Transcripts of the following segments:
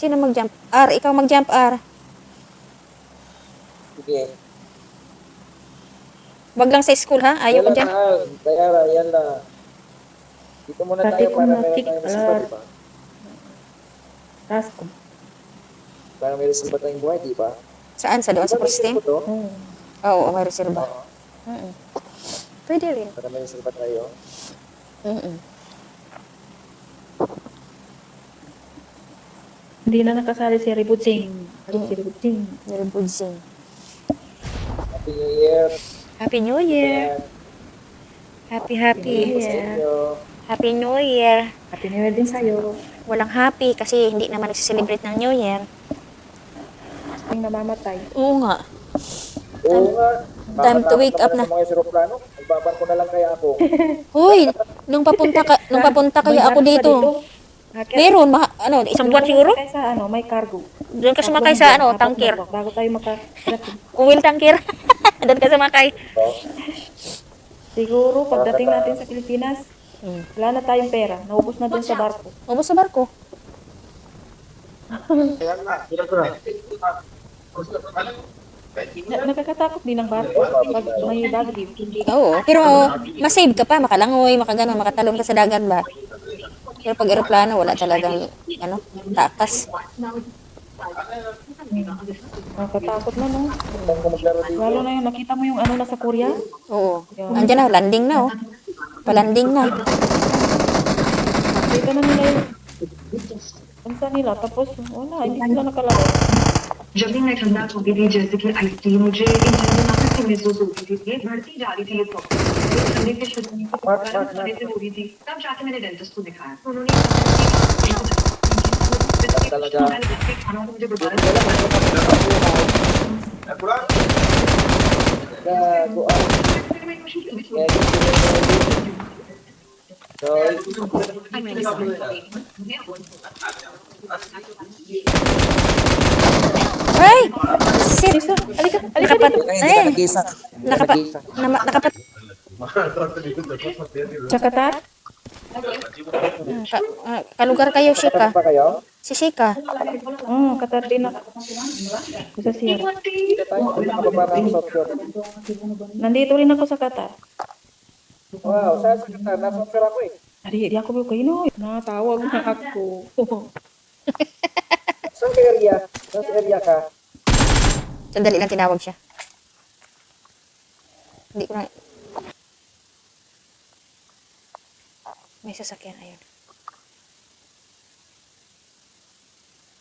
Sino mag-jump? R, ikaw mag-jump R. Sige. Wag lang sa school ha, ayaw ko Yan dyan. lang, Dayara, yan lang. Dito muna tayo para meron tayo masipa, di ba? Task ko. Para may resilba tayong buhay, di ba? Saan? Sa doon Di sa ba may posting? resilba to? Oo, may reserva. Oo. Pwede rin. Para may resilba tayo. Hindi na nakasali si Ributsing. Si Ributsing. Very good sing. Happy New Year. Happy New Year. Happy, happy. Sa inyo. Happy New Year. Happy New Year din sa'yo. Walang happy kasi hindi naman nagsiselebrate ng New Year. Yung namamatay. Oo nga. Oo nga. Time to wake up Sa na. mga eroplano. Magbabar ko na lang kaya ako. Hoy, nung papunta kaya ako dito. Meron, isang buwan siguro? Kaysa may cargo. Doon ka sumakay sa tangkir. Bago tayo makarating. Uwil tangkir. Doon ka sumakay. Siguro pagdating natin sa Pilipinas, wala na tayong pera. Naubos na din sa barko. Ubus sa barko. Nakakatakot din ang barko pag may bagyo. Oo, pero masave ka pa, makalangoy, makagano, makatalon ka sa dagat ba? Pero pag eroplano, wala talagang, takas. Nakakatakot na, no? Kung maglaro dito. Lalo na yung nakita mo yung nasa Korea. Oo. Andiyan na, landing na, oh. Palanding na. Nakita na nila yung bansa nila. Tapos, wala, hindi sila nakalaro. जब भी मैं ठंडा होती थी जैसे कि आई थी मुझे इन चीजों में काफी महसूस होती थी ये बढ़ती जा रही थी ये प्रॉब्लम ठंडे के शुरू में गर्म होने से हो रही थी तब जाके मैंने डेंटिस्ट को दिखाया उन्होंने खाना तो मुझे बताया Ay! Shit! Nakapat, nakapat, Tsakatat? kalugar kayo, Shika. Pa kayo? Si Shika. Katar din ako. Sa siya. Dito tayo. Nakababa ng software. Nandito rin ako sa Qatar. Wow, saan sa Qatar? Nasa software ako eh. Di ako kayo. Natawag na ako. Saan ka area? Saan sa area ka? Sandali lang tinawag siya. Hindi ko na... May sasakyan, ayun.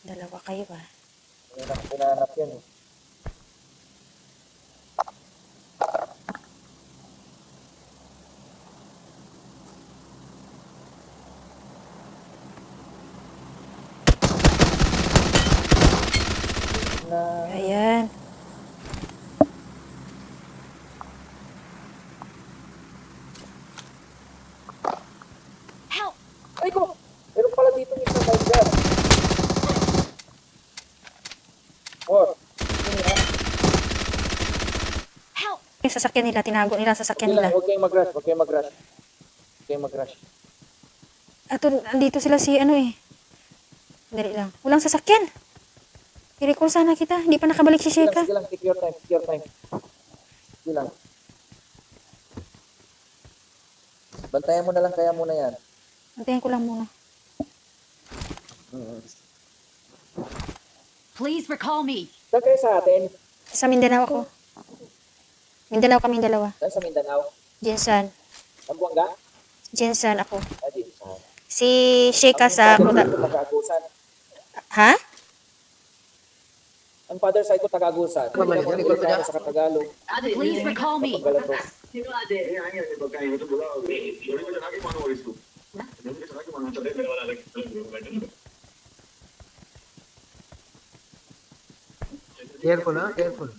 Dalawa kayo ba? Pinanap yan eh. Ayan. Ay ko! Meron pala dito yung isang bike dyan. Or, Yung sasakyan nila, tinago nila ang sasakyan hindi lang, nila. huwag kayong mag-rush, huwag kayong mag-rush. Huwag kayong mag-rush. Ato, andito sila si Dali lang. Walang sasakyan. I-recall sana kita. Hindi pa nakabalik si Sheka. Sige lang, take your time, take your time. Sige lang. Bantayan mo na lang kaya muna yan. Antayin ko lang muna. Please recall me. Saan kayo sa atin? Sa Mindanao ako. Mindanao kami dalawa. Saan sa Mindanao? Jensan. Zamboanga? Jensan ako. Adi. Si Sheka sa Kuta. Taga-Agusan. Ha? Ang father side ko taga-Agusan. Hindi ko sa Tagalog. Please recall me. Pagalatos. Careful, ha? Careful.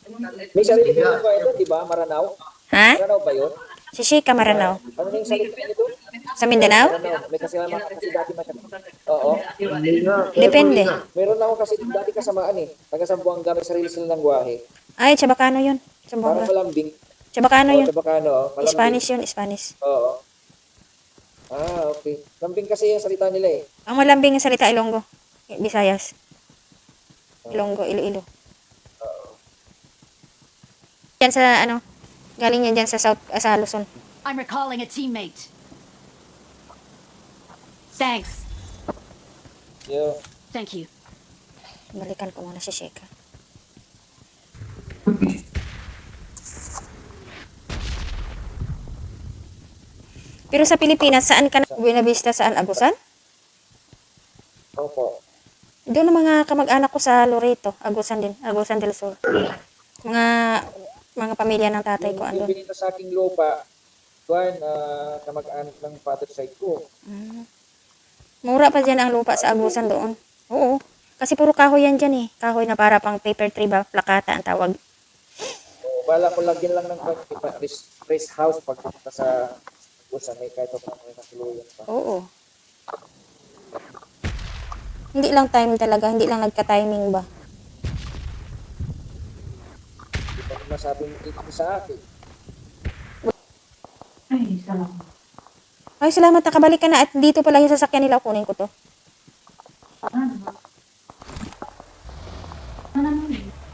May sarili ko ba ito, di ba? Maranao? Ha? Maranao ba yun? Si Sheka Maranao. Ano na yung sarili nito? Sa Mindanao? Maranao. May kasama kasi dati masyadong. Oo. Depende. Meron ako kasi dati kasamaan eh. Taga Zamboanga, may sarili sila ng guwahe. Ay, Chabacano yun. Parang Zamboanga. malambing. Chabacano Oo, yun. Chabacano. Malambing. Spanish yun, Spanish. Oo. Okay. Lambing kasi yung salita nila eh. Ang malambing yung salita Ilonggo. Visayas. Ilonggo, Iloilo. Yan sa ano, galing yan dyan sa South, sa Luzon. I'm recalling a teammate. Thanks. Yo, Thank you. Balikan ko muna si Sheka. Pero sa Pilipinas, saan ka na? Buena Vista, saan? Agusan? opo. Doon ang mga kamag-anak ko sa Loreto. Agusan din. Agusan del Sur. Mga pamilya ng tatay ko Yung andun. binita sa aking lupa, kuan, kamag-anak ng father side ko. Mura pa dyan ang lupa sa Agusan doon. Oo. Kasi puro kahoy yan dyan eh. Kahoy na para pang paper tree ba? Plakata ang tawag. Bala ko lagyan lang ng rest house pagpunta sa usan may kahit ako may natuluyan pa. Oo. Hindi lang time talaga. Hindi lang nagka-timing ba? Hindi pa ko masabing ito sa akin. Ay, salamat. Ay, salamat. Nakabalik ka na. At dito pala yung sasakyan nila. Kunin ko to.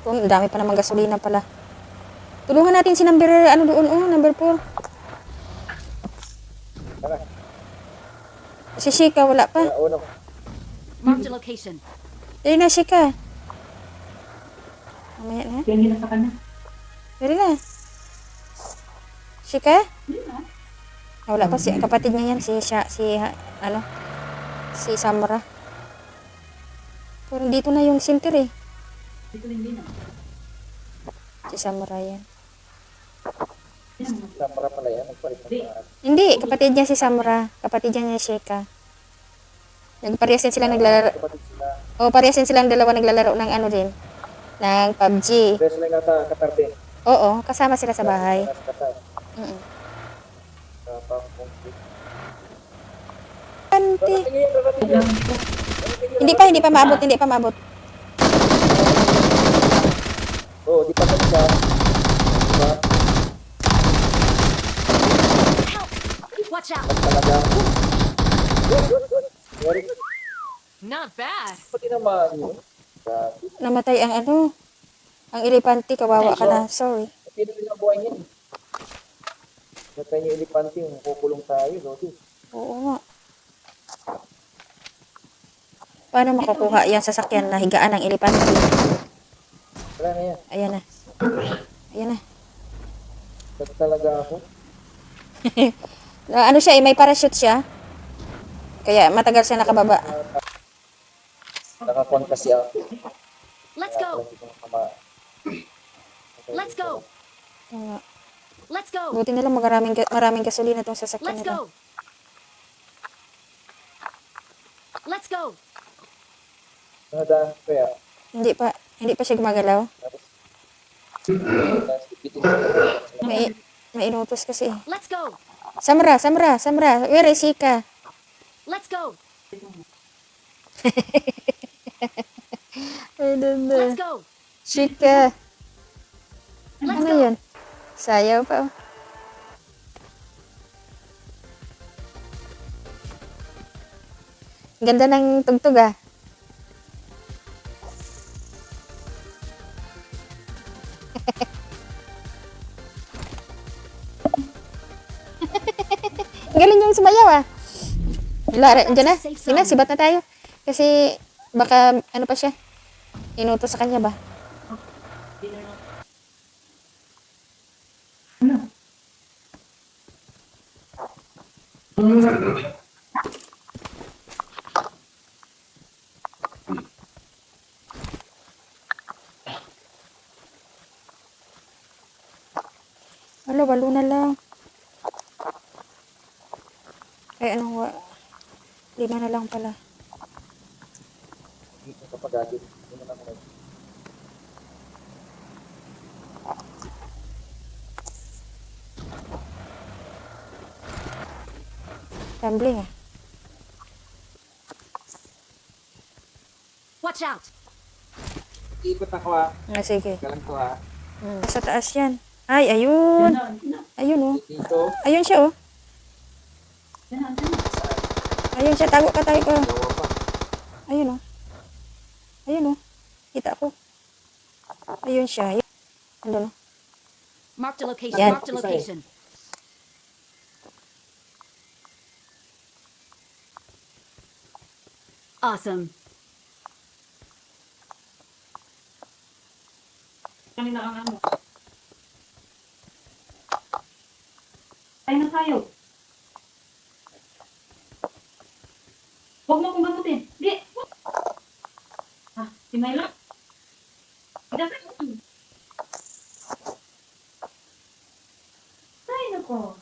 Kung dami pa namang gasolina pala. Tulungan natin si number, ano doon, number 4. Tara, Si Shika, wala pa. kaya uno. Marked a location. Dali na, Shika. Mamaya na. Yan nila sa kanya. Dali na. Shika? Ah, wala pa. Si kapatid niya yan. Si Samra. Pero dito na yung center eh. Si Samra yan. Samara pala yan, nagpalit ng pangalan. Hindi, kapatid niya si Samra. Kapatid niya si Shika. Nagparehas din sila naglalaro. Kapatid sila. O, parehas din silang dalawa naglalaro ng ano din. Ng PUBG. Kaya sila nga katarde. Oo, kasama sila sa bahay. Nasa Qatar. Mm-mm. Sa pangkongkit. Ante. Rarating yan. Hindi pa maabot. Oo, di pa kami siya. Diba? Watch out. Talaga. Sorry. Not bad. Pati naman yun. Grabe. Namatay ang ano. Ang elepante, kawawa ka na. Sorry. Pino rin ang buhay niyan. Natay niyo elepante, kukulong tayo. Lodi. Oo nga. Paano makukuha yung sasakyan na higaan ng elepante? Wala na yan. Ayan na. Ayan na. Ba't talaga ako? Ano siya eh, may parachute siya. Kaya matagal siya nakababa. Nakakon kasi ako. Let's go. Let's go. Oo nga. Let's go. Buti nila maraming gasolina tong sasakyan Let's nila. go. Let's go. Nadaan kaya. Hindi pa siya gumagalaw. May inutos kasi eh. Let's go. Samra. Where is Shika? Let's go. I don't know. Let's go. Shika. Let's Ano go. yun? Sayaw pa. Oh. Ganda ng tugtog ah. Galing yung sumayaw ah. Lara, dyan na. Sige na, sibat na tayo. Kasi baka ano pa siya. Inutos sa kanya ba? Walo, walo na lang. Ay, anong wa? 5 na lang pala. Dito kapag agad. Hindi mo na muna. Rambling ah. Watch out. Ikot ako ha. Ah, sige. Galang ko ha. Sa taas yan. Ay, ayun. Ayun oh. Dito. Ayun siya oh. Ayun siya. Tago ka. Gawa pa. Ayun oh. Ayun oh. Kita ko. Ayun siya. Ayun. Andun. Mark the location. Yan. Mark the location. Awesome. Kanina ang ano. Ay na tayo. Huwag mo akong gamutin. Di. Ah, si Myla. Dapat. Ay, nako.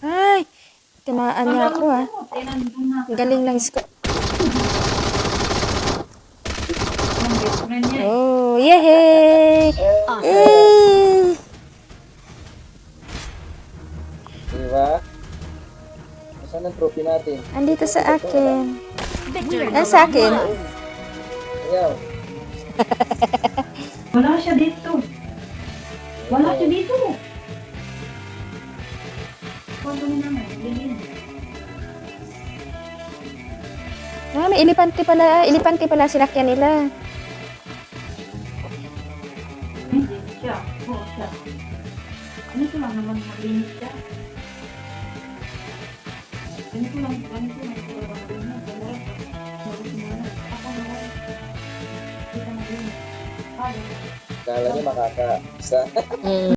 Ay, timaan niya ako ha. Ay, nandun na. Ang galing ng score. Ang best friend niya. Oh, yehey! Awesome. Eh! Diba? Saan ang trophy natin? Andito sa akin. Victory. Ano sa akin? Ayaw. Wala siya dito. Wala siya dito. Kwento mo naman. Bilhin. Ah, may elepante pala. Elepante pala sinakyan nila. Hindi siya. Oo, siya. Ano ko lang naman malinis siya. Ganito lang. Ganito lang. Ako naman. Kita mo yun. Kala niya makaka-isa.